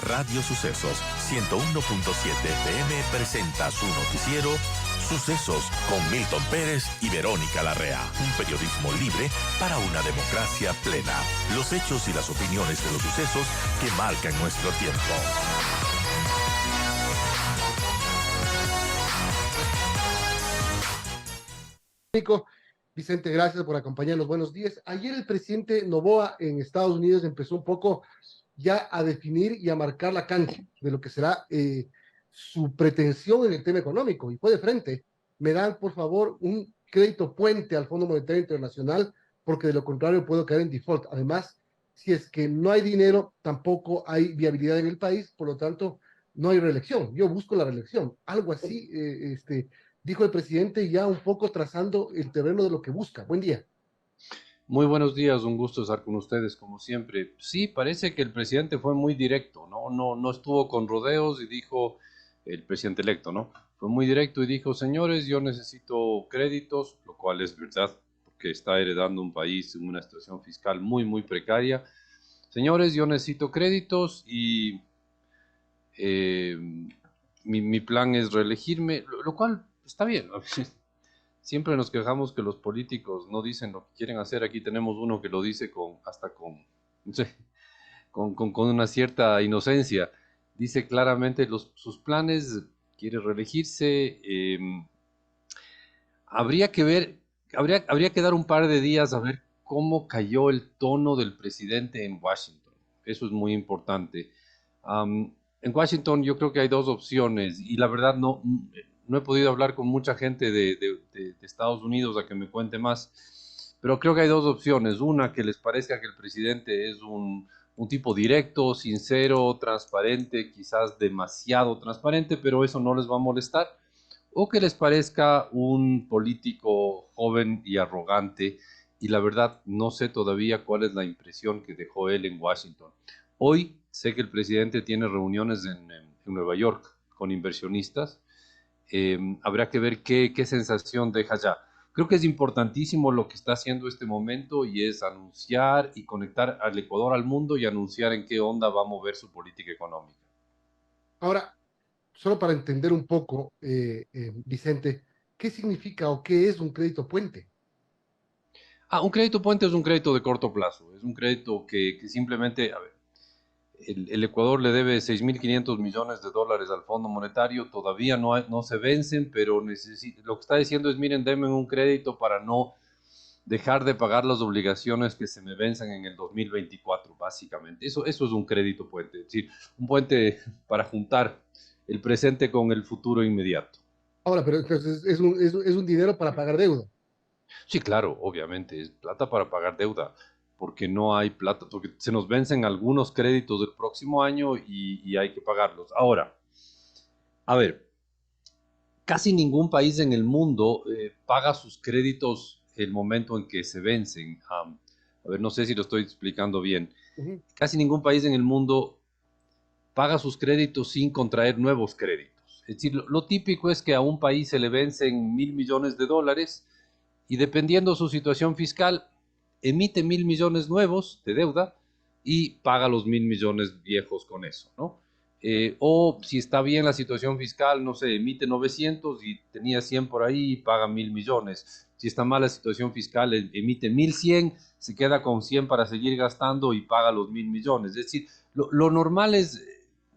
Radio Sucesos 101.7 FM presenta su noticiero Sucesos con Milton Pérez y Verónica Larrea. Un periodismo libre para una democracia plena. Los hechos y las opiniones de los sucesos que marcan nuestro tiempo. Vicente, gracias por acompañarnos. Buenos días. Ayer el presidente Noboa en Estados Unidos empezó un poco ya a definir y a marcar la cancha de lo que será su pretensión en el tema económico. Y fue de frente: me dan, por favor, un crédito puente al Fondo Monetario Internacional, porque de lo contrario puedo caer en default. Además, si es que no hay dinero, tampoco hay viabilidad en el país, por lo tanto, no hay reelección. Yo busco la reelección. Algo así, dijo el presidente, ya un poco trazando el terreno de lo que busca. Buen día. Muy buenos días, un gusto estar con ustedes como siempre. Sí, parece que el presidente fue muy directo, no estuvo con rodeos y dijo, el presidente electo, ¿no? Fue muy directo y dijo, señores, yo necesito créditos, lo cual es verdad, porque está heredando un país en una situación fiscal muy precaria. Señores, yo necesito créditos y eh, mi plan es reelegirme, lo cual está bien, ¿no? Siempre nos quejamos que los políticos no dicen lo que quieren hacer. Aquí tenemos uno que lo dice no sé, con una cierta inocencia. Dice claramente sus planes, quiere reelegirse. Habría que ver, habría que dar un par de días a ver cómo cayó el tono del presidente en Washington. Eso es muy importante. En Washington yo creo que hay dos opciones y la verdad no he podido hablar con mucha gente de Estados Unidos a que me cuente más, pero creo que hay dos opciones. Una, que les parezca que el presidente es un tipo directo, sincero, transparente, quizás demasiado transparente, pero eso no les va a molestar. O que les parezca un político joven y arrogante, y la verdad no sé todavía cuál es la impresión que dejó él en Washington. Hoy sé que el presidente tiene reuniones en Nueva York con inversionistas. Habrá que ver qué sensación deja ya. Creo que es importantísimo lo que está haciendo este momento y es anunciar y conectar al Ecuador al mundo y anunciar en qué onda va a mover su política económica. Ahora, solo para entender un poco, Vicente, ¿qué significa o qué es un crédito puente? Un crédito puente es un crédito de corto plazo, es un crédito que simplemente, a ver, el Ecuador le debe 6.500 millones de dólares al Fondo Monetario, todavía no se vencen, pero lo que está diciendo es, miren, denme un crédito para no dejar de pagar las obligaciones que se me venzan en el 2024, básicamente. Eso es un crédito puente, es decir, un puente para juntar el presente con el futuro inmediato. Ahora, pero entonces es un dinero para pagar deuda. Sí, claro, obviamente, es plata para pagar deuda, porque no hay plata, porque se nos vencen algunos créditos del próximo año y hay que pagarlos. Ahora, a ver, casi ningún país en el mundo paga sus créditos el momento en que se vencen. A ver, no sé si lo estoy explicando bien. Ujú. Casi ningún país en el mundo paga sus créditos sin contraer nuevos créditos. Es decir, lo típico es que a un país se le vencen 1.000 millones de dólares y dependiendo su situación fiscal, emite 1.000 millones nuevos de deuda y paga los 1.000 millones viejos con eso, ¿no? O si está bien la situación fiscal, no sé, emite 900 y tenía 100 por ahí y paga 1.000 millones. Si está mal la situación fiscal, emite 1.100, se queda con 100 para seguir gastando y paga los 1.000 millones. Es decir, lo normal es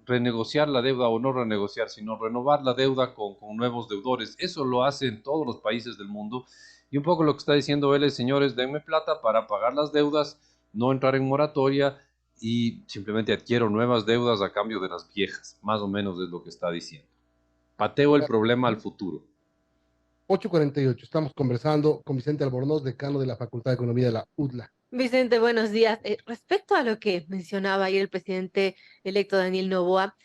renegociar la deuda o no renegociar, sino renovar la deuda con nuevos deudores. Eso lo hacen todos los países del mundo. Y un poco lo que está diciendo él es, señores, denme plata para pagar las deudas, no entrar en moratoria y simplemente adquiero nuevas deudas a cambio de las viejas. Más o menos es lo que está diciendo. Pateo el problema al futuro. 8:48. Estamos conversando con Vicente Albornoz, decano de la Facultad de Economía de la UDLA. Vicente, buenos días. Respecto a lo que mencionaba ayer el presidente electo Daniel Noboa,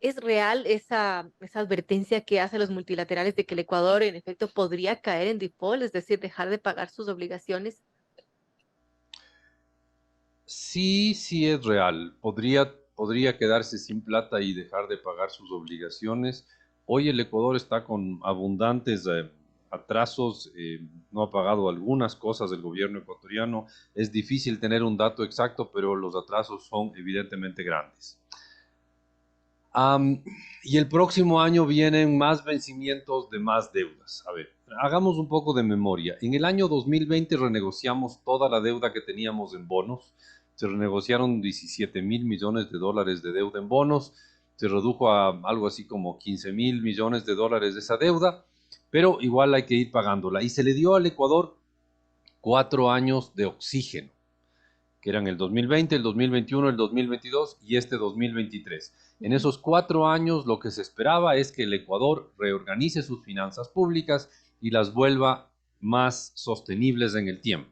¿es real esa advertencia que hace a los multilaterales de que el Ecuador en efecto podría caer en default, es decir, dejar de pagar sus obligaciones? Sí es real. Podría quedarse sin plata y dejar de pagar sus obligaciones. Hoy el Ecuador está con abundantes atrasos, no ha pagado algunas cosas del gobierno ecuatoriano. Es difícil tener un dato exacto, pero los atrasos son evidentemente grandes. Y el próximo año vienen más vencimientos de más deudas. A ver, hagamos un poco de memoria. En el año 2020 renegociamos toda la deuda que teníamos en bonos. Se renegociaron 17.000 millones de dólares de deuda en bonos. Se redujo a algo así como 15.000 millones de dólares de esa deuda, pero igual hay que ir pagándola. Y se le dio al Ecuador 4 años de oxígeno, que eran el 2020, el 2021, el 2022 y este 2023. En esos 4 años lo que se esperaba es que el Ecuador reorganice sus finanzas públicas y las vuelva más sostenibles en el tiempo.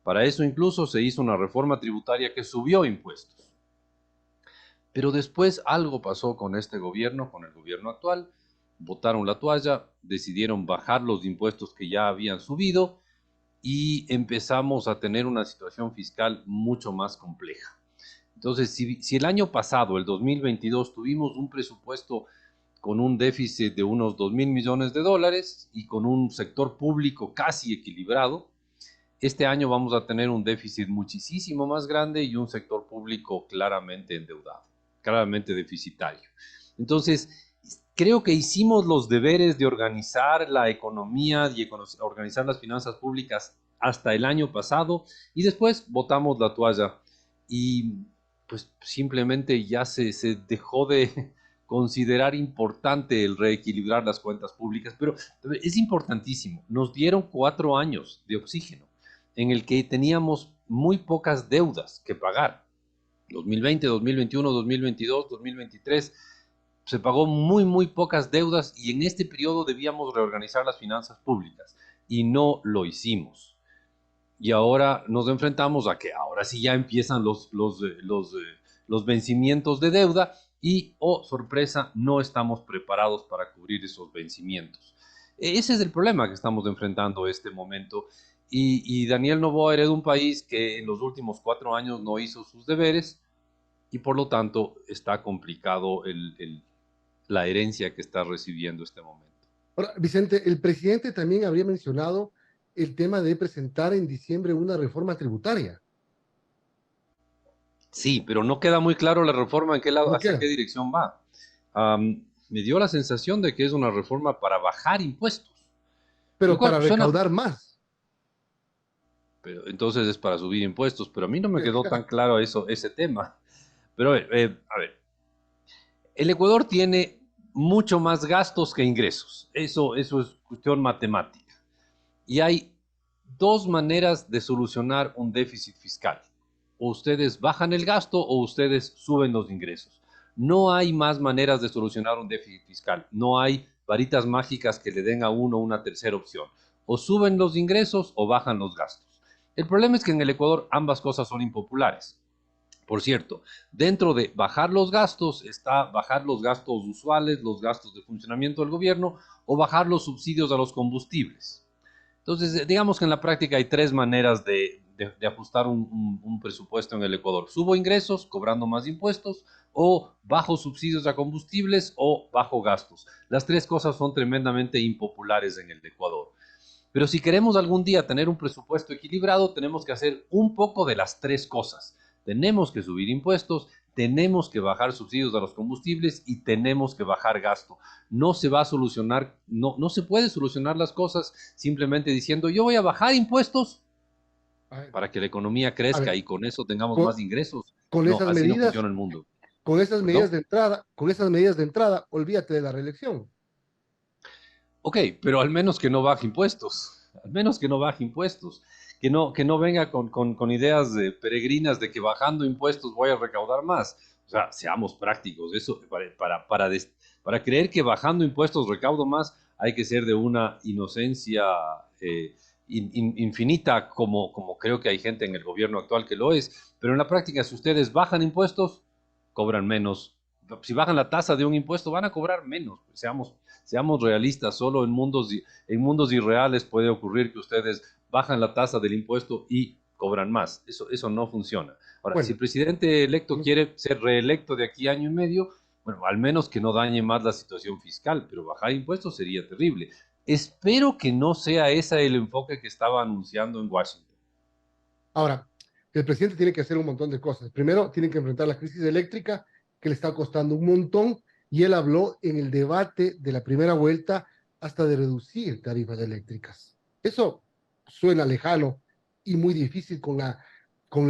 Para eso incluso se hizo una reforma tributaria que subió impuestos. Pero después algo pasó con este gobierno, con el gobierno actual, botaron la toalla, decidieron bajar los impuestos que ya habían subido y empezamos a tener una situación fiscal mucho más compleja. Entonces, si el año pasado, el 2022, tuvimos un presupuesto con un déficit de unos 2.000 millones de dólares y con un sector público casi equilibrado, este año vamos a tener un déficit muchísimo más grande y un sector público claramente endeudado, claramente deficitario. Entonces, creo que hicimos los deberes de organizar la economía y organizar las finanzas públicas hasta el año pasado y después botamos la toalla y pues simplemente ya se dejó de considerar importante el reequilibrar las cuentas públicas, pero es importantísimo. Nos dieron 4 años de oxígeno en el que teníamos muy pocas deudas que pagar. 2020, 2021, 2022, 2023, se pagó muy pocas deudas y en este periodo debíamos reorganizar las finanzas públicas y no lo hicimos. Y ahora nos enfrentamos a que ahora sí ya empiezan los vencimientos de deuda y, oh sorpresa, no estamos preparados para cubrir esos vencimientos. Ese es el problema que estamos enfrentando en este momento. Y Daniel Noboa hereda un país que en los últimos 4 años no hizo sus deberes y por lo tanto está complicado la herencia que está recibiendo este momento. Ahora, Vicente, el presidente también habría mencionado el tema de presentar en diciembre una reforma tributaria. Sí, pero no queda muy claro la reforma ¿No hacia queda? qué dirección va. Me dio la sensación de que es una reforma para bajar impuestos, lo Pero cual para suena, recaudar más. pero entonces es para subir impuestos, pero a mí no me quedó tan claro ese tema. Pero a ver, el Ecuador tiene mucho más gastos que ingresos. Eso es cuestión matemática. Y hay 2 maneras de solucionar un déficit fiscal. O ustedes bajan el gasto o ustedes suben los ingresos. No hay más maneras de solucionar un déficit fiscal. No hay varitas mágicas que le den a uno una tercera opción. O suben los ingresos o bajan los gastos. El problema es que en el Ecuador ambas cosas son impopulares. Por cierto, dentro de bajar los gastos está bajar los gastos usuales, los gastos de funcionamiento del gobierno o bajar los subsidios a los combustibles. Entonces, digamos que en la práctica hay 3 maneras de ajustar un presupuesto en el Ecuador. Subo ingresos, cobrando más impuestos, o bajo subsidios a combustibles, o bajo gastos. Las 3 cosas son tremendamente impopulares en el Ecuador. Pero si queremos algún día tener un presupuesto equilibrado, tenemos que hacer un poco de las 3 cosas. Tenemos que subir impuestos, tenemos que bajar subsidios a los combustibles y tenemos que bajar gasto. No se va a solucionar, no se puede solucionar las cosas simplemente diciendo yo voy a bajar impuestos para que la economía crezca y con eso tengamos con, más ingresos. con No, esas así no medidas, funciona el mundo. con esas medidas ¿Perdón? de entrada, con esas medidas de entrada, olvídate de la reelección. Ok, pero al menos que no baje impuestos, al menos que no baje impuestos, que no venga con ideas peregrinas de que bajando impuestos voy a recaudar más. O sea, seamos prácticos, eso para creer que bajando impuestos recaudo más hay que ser de una inocencia infinita, como creo que hay gente en el gobierno actual que lo es, pero en la práctica si ustedes bajan impuestos, cobran menos. Si bajan la tasa de un impuesto, van a cobrar menos. Seamos realistas, solo en mundos irreales puede ocurrir que ustedes bajan la tasa del impuesto y cobran más. Eso no funciona. Ahora, si Bueno, el presidente electo quiere ser reelecto de aquí a año y medio, bueno, al menos que no dañe más la situación fiscal, pero bajar impuestos sería terrible. Espero que no sea ese el enfoque que estaba anunciando en Washington. ahora, el presidente tiene que hacer un montón de cosas. Primero, tiene que enfrentar la crisis eléctrica, que le está costando un montón, y él habló en el debate de la primera vuelta hasta de reducir tarifas eléctricas. Eso suena lejano y muy difícil con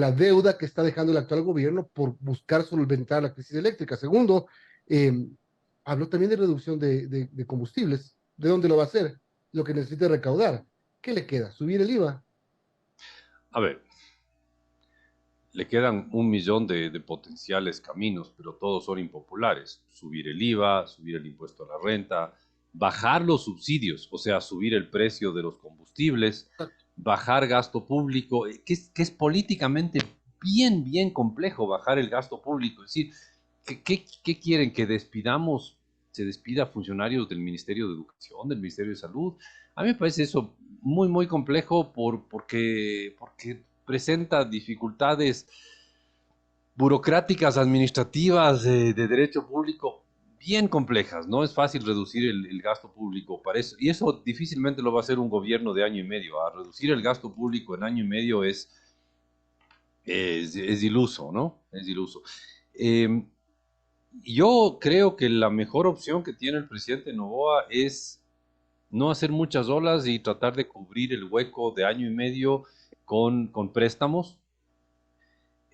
la deuda que está dejando el actual gobierno por buscar solventar la crisis eléctrica. Segundo, eh, habló también de reducción de combustibles. ¿De dónde lo va a hacer? Lo que necesita recaudar. ¿Qué le queda? ¿Subir el IVA? A ver, le quedan 1 millón de potenciales caminos, pero todos son impopulares. Subir el IVA, subir el impuesto a la renta, bajar los subsidios, o sea, subir el precio de los combustibles, bajar gasto público, que es políticamente bien complejo bajar el gasto público. Es decir, ¿qué quieren? ¿Que se despida funcionarios del Ministerio de Educación, del Ministerio de Salud? A mí me parece eso muy complejo porque presenta dificultades burocráticas, administrativas, de derecho público bien complejas. No es fácil reducir el gasto público para eso, y eso difícilmente lo va a hacer un gobierno de año y medio. A reducir el gasto público en año y medio es iluso, ¿no? Es iluso. Yo creo que la mejor opción que tiene el presidente Noboa es no hacer muchas olas y tratar de cubrir el hueco de año y medio con préstamos,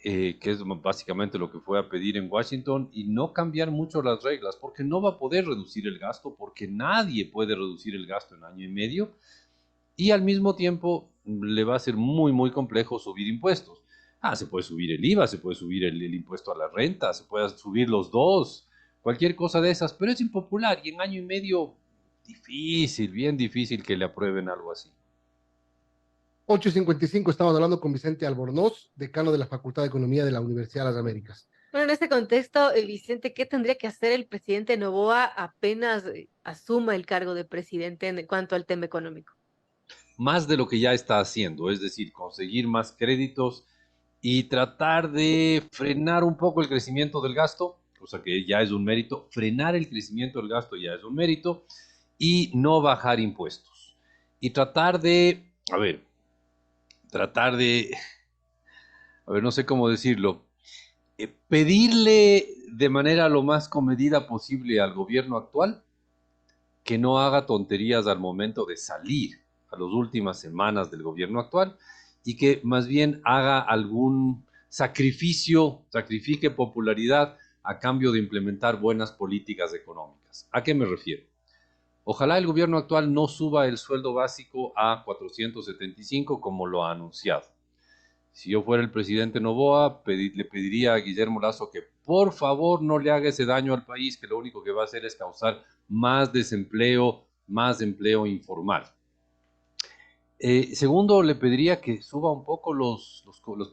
que es básicamente lo que fue a pedir en Washington, y no cambiar mucho las reglas, porque no va a poder reducir el gasto, porque nadie puede reducir el gasto en año y medio, y al mismo tiempo le va a ser muy complejo subir impuestos. Se puede subir el IVA, se puede subir el impuesto a la renta, se puede subir los dos, cualquier cosa de esas, pero es impopular, y en año y medio bien difícil que le aprueben algo así. 8:55, estamos hablando con Vicente Albornoz, decano de la Facultad de Economía de la Universidad de las Américas. Bueno, en este contexto, Vicente, ¿qué tendría que hacer el presidente Noboa apenas asuma el cargo de presidente en cuanto al tema económico? Más de lo que ya está haciendo, es decir, conseguir más créditos y tratar de frenar un poco el crecimiento del gasto, cosa que ya es un mérito. Frenar el crecimiento del gasto ya es un mérito, y no bajar impuestos. Y tratar de, no sé cómo decirlo, pedirle de manera lo más comedida posible al gobierno actual que no haga tonterías al momento de salir a las últimas semanas del gobierno actual, y que más bien haga algún sacrifique popularidad a cambio de implementar buenas políticas económicas. ¿A qué me refiero? Ojalá el gobierno actual no suba el sueldo básico a 475 como lo ha anunciado. Si yo fuera el presidente Noboa, le pediría a Guillermo Lasso que por favor no le haga ese daño al país, que lo único que va a hacer es causar más desempleo, más empleo informal. Segundo, le pediría que suba un poco los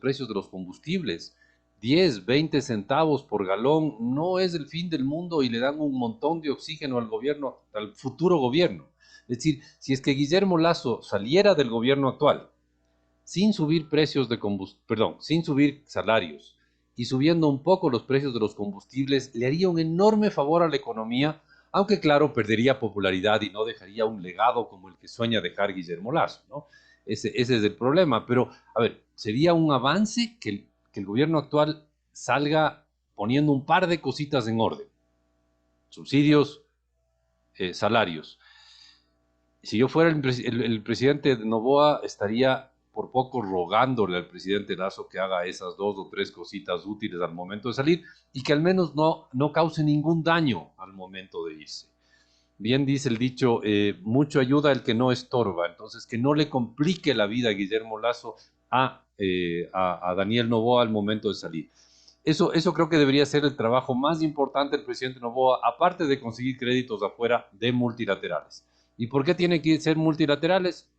precios de los combustibles. 10, 20 centavos por galón no es el fin del mundo, y le dan un montón de oxígeno al gobierno, al futuro gobierno. Es decir, si es que Guillermo Lasso saliera del gobierno actual sin subir sin subir salarios y subiendo un poco los precios de los combustibles, le haría un enorme favor a la economía, aunque claro, perdería popularidad y no dejaría un legado como el que sueña dejar Guillermo Lasso, ¿no? Ese es el problema. Pero, sería un avance que el gobierno actual salga poniendo un par de cositas en orden: subsidios, salarios. Si yo fuera el presidente Noboa, estaría por poco rogándole al presidente Lasso que haga esas 2 o 3 cositas útiles al momento de salir, y que al menos no cause ningún daño al momento de irse. Bien dice el dicho, mucho ayuda el que no estorba. Entonces, que no le complique la vida a Guillermo Lasso a Daniel Noboa al momento de salir. Eso creo que debería ser el trabajo más importante del presidente Noboa, aparte de conseguir créditos afuera de multilaterales. ¿Y por qué tienen que ser multilaterales?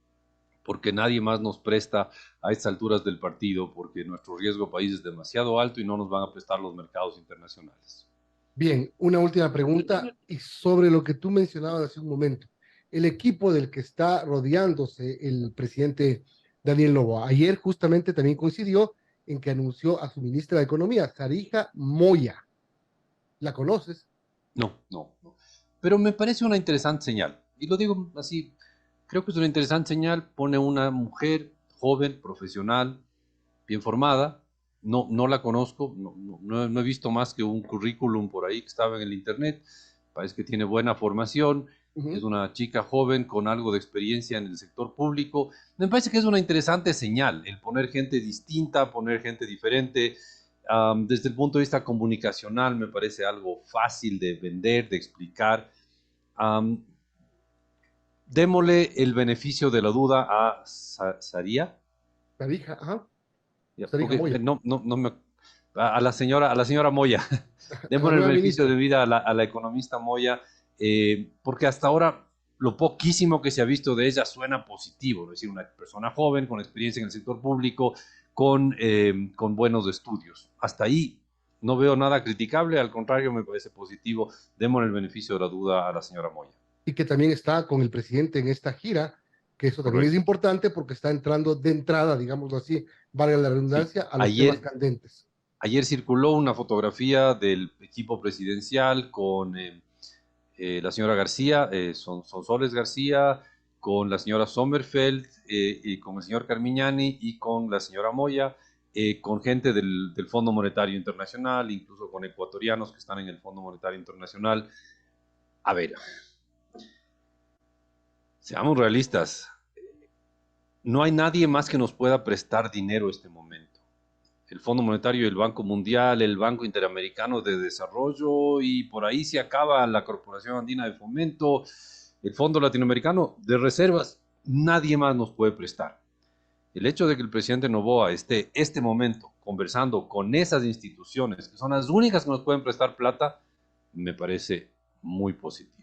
Porque nadie más nos presta a estas alturas del partido, porque nuestro riesgo país es demasiado alto y no nos van a prestar los mercados internacionales. Bien, una última pregunta, y sobre lo que tú mencionabas hace un momento. El equipo del que está rodeándose el presidente Daniel Noboa. Ayer justamente también coincidió en que anunció a su ministra de Economía, Sarija Moya. ¿La conoces? No. Pero me parece una interesante señal. Y lo digo así, creo que es una interesante señal. Pone una mujer joven, profesional, bien formada, no la conozco, no he visto más que un currículum por ahí que estaba en el internet. Parece que tiene buena formación, es una chica joven con algo de experiencia en el sector público. Me parece que es una interesante señal el poner gente distinta, poner gente diferente. Desde el punto de vista comunicacional me parece algo fácil de vender, de explicar. Démosle el beneficio de la duda a Saría. Sarija, ajá. Porque Moya. a la señora Moya. Démosle el beneficio de vida a la economista Moya, porque hasta ahora lo poquísimo que se ha visto de ella suena positivo, es decir, una persona joven, con experiencia en el sector público, con buenos estudios. Hasta ahí no veo nada criticable, al contrario, me parece positivo. Démosle el beneficio de la duda a la señora Moya. Y que también está con el presidente en esta gira, que eso también Correcto. es importante porque está entrando de entrada, digámoslo así, valga la redundancia, Sí. a los temas candentes. Ayer circuló una fotografía del equipo presidencial con la señora García, Sonsoles García, con la señora Sommerfeld, y con el señor Carmiñani y con la señora Moya, con gente del Fondo Monetario Internacional, incluso con ecuatorianos que están en el Fondo Monetario Internacional. A ver, seamos realistas, no hay nadie más que nos pueda prestar dinero en este momento. El Fondo Monetario, el Banco Mundial, el Banco Interamericano de Desarrollo, y por ahí se acaba la Corporación Andina de Fomento, el Fondo Latinoamericano de Reservas. Nadie más nos puede prestar. El hecho de que el presidente Noboa esté este momento conversando con esas instituciones, que son las únicas que nos pueden prestar plata, me parece muy positivo.